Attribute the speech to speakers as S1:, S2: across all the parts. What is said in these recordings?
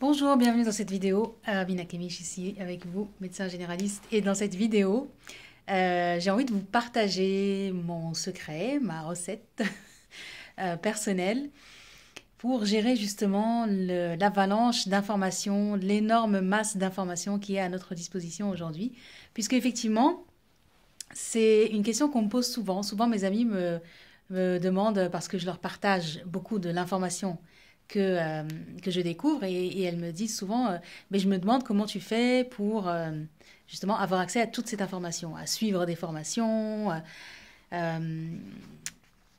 S1: Bonjour, bienvenue dans cette vidéo. Bina Kemish ici avec vous, médecin généraliste. Et dans cette vidéo, j'ai envie de vous partager mon secret, ma recette personnelle pour gérer justement l'avalanche d'informations, l'énorme masse d'informations qui est à notre disposition aujourd'hui. Puisque effectivement, c'est une question qu'on me pose souvent. Souvent, mes amis me demandent, parce que je leur partage beaucoup de l'information que je découvre, et elles me disent souvent, mais je me demande comment tu fais pour justement avoir accès à toute cette information, à suivre des formations, euh,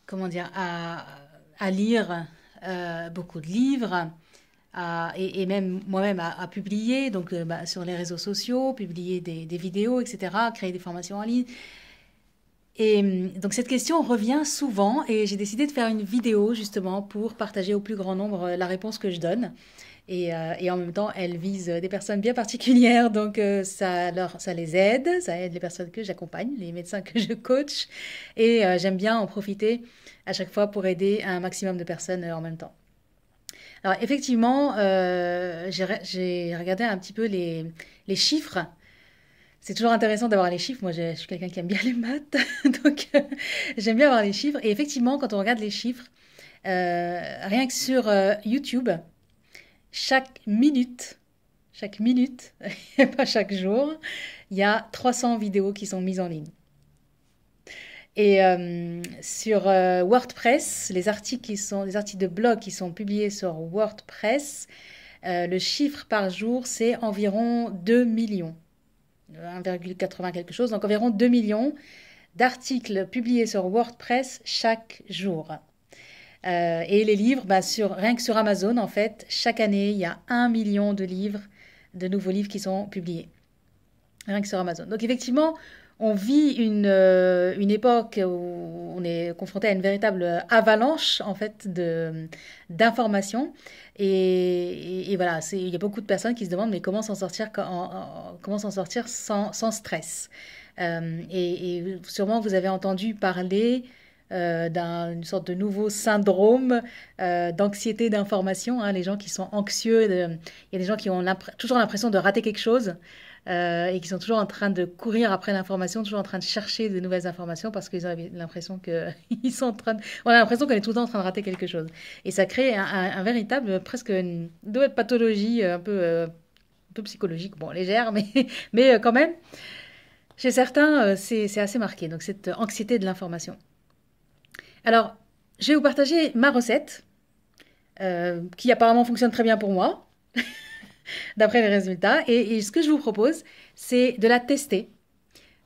S1: comment dire, à lire beaucoup de livres. Et même moi-même à publier donc sur les réseaux sociaux, publier des vidéos, etc., créer des formations en ligne. Et donc cette question revient souvent et j'ai décidé de faire une vidéo justement pour partager au plus grand nombre la réponse que je donne. Et en même temps, elle vise des personnes bien particulières, donc ça ça aide les personnes que j'accompagne, les médecins que je coach. Et j'aime bien en profiter à chaque fois pour aider un maximum de personnes en même temps. Alors effectivement, j'ai regardé un petit peu les chiffres. C'est toujours intéressant d'avoir les chiffres. Moi, je suis quelqu'un qui aime bien les maths, donc j'aime bien avoir les chiffres. Et effectivement, quand on regarde les chiffres, rien que sur YouTube, chaque chaque minute, et pas chaque jour, il y a 300 vidéos qui sont mises en ligne. Et sur WordPress, les articles de blog qui sont publiés sur WordPress, le chiffre par jour, c'est environ 2 millions. 1,80 quelque chose, donc environ 2 millions d'articles publiés sur WordPress chaque jour. Et les livres, rien que sur Amazon, en fait, chaque année, il y a 1 million de livres, de nouveaux livres qui sont publiés. Rien que sur Amazon. Donc effectivement, on vit une époque où on est confronté à une véritable avalanche, en fait, d'informations. Et voilà, il y a beaucoup de personnes qui se demandent mais comment s'en sortir, comment s'en sortir sans stress. Et sûrement vous avez entendu parler d'une sorte de nouveau syndrome d'anxiété d'information. Hein, les gens qui sont anxieux, il y a des gens qui ont toujours l'impression de rater quelque chose. Et qui sont toujours en train de courir après l'information, toujours en train de chercher de nouvelles informations parce qu'ils ont l'impression qu'ils sont en train on a l'impression qu'on est tout le temps en train de rater quelque chose. Et ça crée un véritable, presque une double pathologie un peu psychologique, bon, légère, mais quand même, chez certains, c'est assez marqué, donc cette anxiété de l'information. Alors, je vais vous partager ma recette, qui apparemment fonctionne très bien pour moi, d'après les résultats. Et ce que je vous propose, c'est de la tester,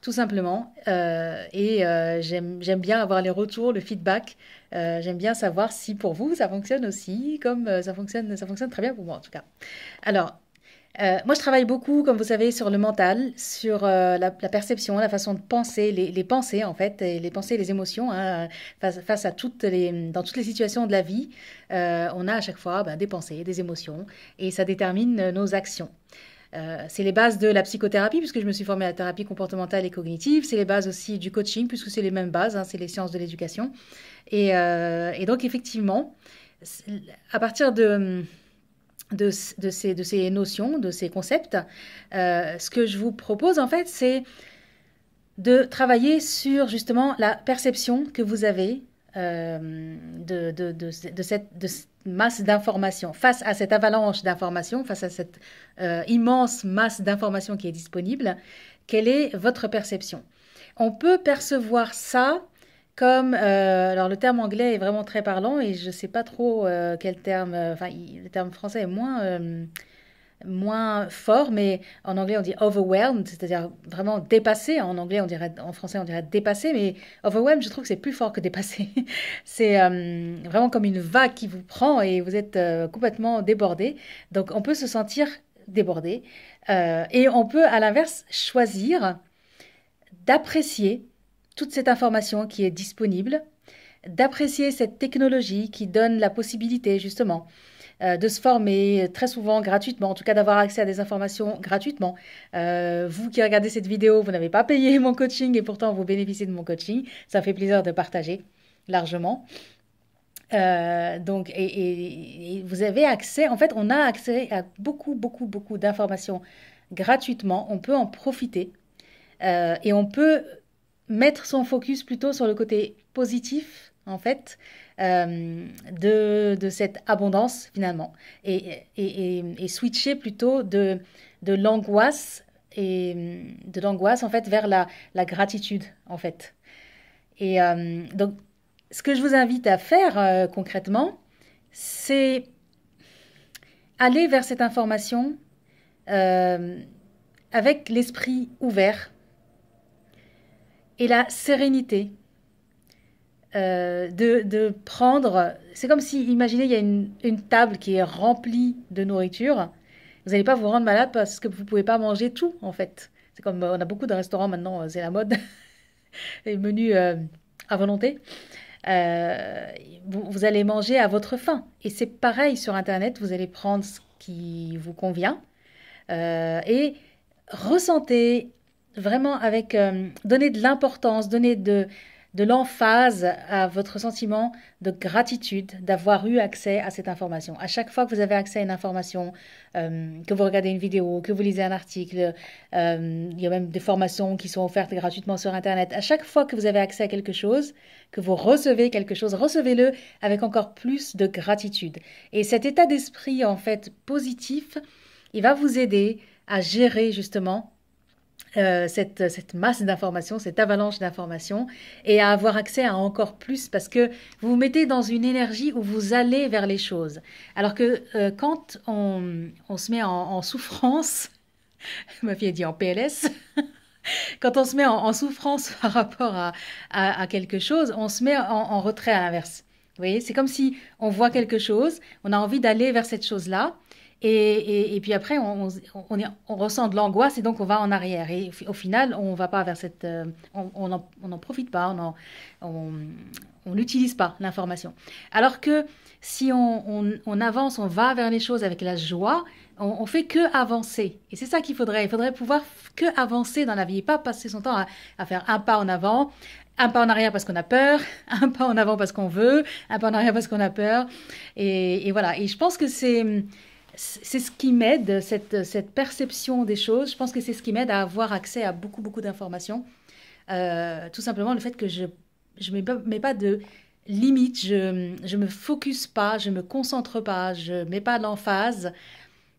S1: tout simplement. J'aime bien avoir les retours, le feedback. J'aime bien savoir si pour vous, ça fonctionne aussi, comme ça fonctionne très bien pour moi, en tout cas. Alors, moi, je travaille beaucoup, comme vous savez, sur le mental, sur la perception, la façon de penser, les pensées, en fait, et les pensées et les émotions, hein, face à dans toutes les situations de la vie. On a à chaque fois des pensées, des émotions, et ça détermine nos actions. C'est les bases de la psychothérapie, puisque je me suis formée à la thérapie comportementale et cognitive. C'est les bases aussi du coaching, puisque c'est les mêmes bases, hein, c'est les sciences de l'éducation. Et donc, effectivement, à partir de ces notions, de ces concepts, ce que je vous propose, en fait, c'est de travailler sur, justement, la perception que vous avez de cette masse d'informations. Face à cette avalanche d'informations, face à cette immense masse d'informations qui est disponible, quelle est votre perception? On peut percevoir ça comme, alors le terme anglais est vraiment très parlant et je ne sais pas trop quel terme, le terme français est moins fort, mais en anglais on dit overwhelmed, c'est-à-dire vraiment dépassé. En anglais en français on dirait dépassé, mais overwhelmed je trouve que c'est plus fort que dépassé. C'est vraiment comme une vague qui vous prend et vous êtes complètement débordé. Donc on peut se sentir débordé et on peut à l'inverse choisir d'apprécier toute cette information qui est disponible, d'apprécier cette technologie qui donne la possibilité justement de se former très souvent gratuitement, en tout cas d'avoir accès à des informations gratuitement. Vous qui regardez cette vidéo, vous n'avez pas payé mon coaching et pourtant vous bénéficiez de mon coaching. Ça fait plaisir de partager largement. Donc, et vous avez accès, en fait, on a accès à beaucoup d'informations gratuitement. On peut en profiter et on peut mettre son focus plutôt sur le côté positif, en fait, de cette abondance finalement, et switcher plutôt de l'angoisse et de l'angoisse en fait vers la gratitude en fait. Et donc, ce que je vous invite à faire concrètement, c'est aller vers cette information euh, avec l'esprit ouvert et la sérénité de prendre. C'est comme si, imaginez, il y a une table qui est remplie de nourriture. Vous n'allez pas vous rendre malade parce que vous ne pouvez pas manger tout, en fait. C'est comme on a beaucoup de restaurants maintenant, c'est la mode, les menus à volonté. Euh, vous allez manger à votre faim. Et c'est pareil sur Internet, vous allez prendre ce qui vous convient et ressentez vraiment avec, donner de l'importance, donner de l'emphase à votre sentiment de gratitude d'avoir eu accès à cette information. À chaque fois que vous avez accès à une information, que vous regardez une vidéo, que vous lisez un article, il y a même des formations qui sont offertes gratuitement sur Internet. À chaque fois que vous avez accès à quelque chose, que vous recevez quelque chose, recevez-le avec encore plus de gratitude. Et cet état d'esprit, en fait, positif, il va vous aider à gérer justement cette masse d'informations, cette avalanche d'informations, et à avoir accès à encore plus parce que vous vous mettez dans une énergie où vous allez vers les choses. Alors que quand on se met en souffrance, ma fille a dit en PLS, quand on se met en souffrance par rapport à quelque chose, on se met en retrait à l'inverse. Vous voyez, c'est comme si on voit quelque chose, on a envie d'aller vers cette chose-là, et puis après, on ressent de l'angoisse et donc on va en arrière. Et au final, on va pas vers cette, on n'en profite pas, on n'utilise pas l'information. Alors que si on avance, on va vers les choses avec la joie, on fait que avancer. Et c'est ça qu'il faudrait. Il faudrait pouvoir que avancer dans la vie et pas passer son temps à faire un pas en avant, un pas en arrière parce qu'on a peur, un pas en avant parce qu'on veut, un pas en arrière parce qu'on a peur. Et voilà. Et je pense que c'est ce qui m'aide, cette perception des choses. Je pense que c'est ce qui m'aide à avoir accès à beaucoup d'informations. Tout simplement le fait que je ne mets pas de limite, je me focus pas, je me concentre pas, je mets pas l'emphase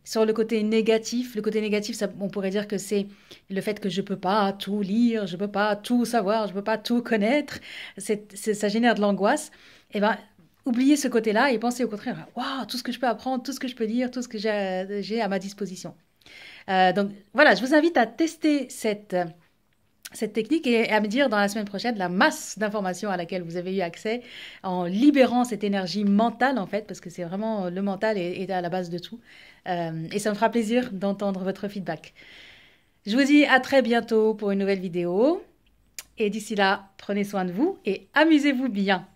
S1: sur le côté négatif. Le côté négatif, ça, on pourrait dire que c'est le fait que je peux pas tout lire, je peux pas tout savoir, je peux pas tout connaître. Ça génère de l'angoisse. Et ben, oubliez ce côté-là et pensez au contraire, waouh, tout ce que je peux apprendre, tout ce que je peux lire, tout ce que j'ai à ma disposition. Donc voilà, je vous invite à tester cette technique et à me dire dans la semaine prochaine la masse d'informations à laquelle vous avez eu accès en libérant cette énergie mentale en fait, parce que c'est vraiment le mental est à la base de tout. Et ça me fera plaisir d'entendre votre feedback. Je vous dis à très bientôt pour une nouvelle vidéo. Et d'ici là, prenez soin de vous et amusez-vous bien.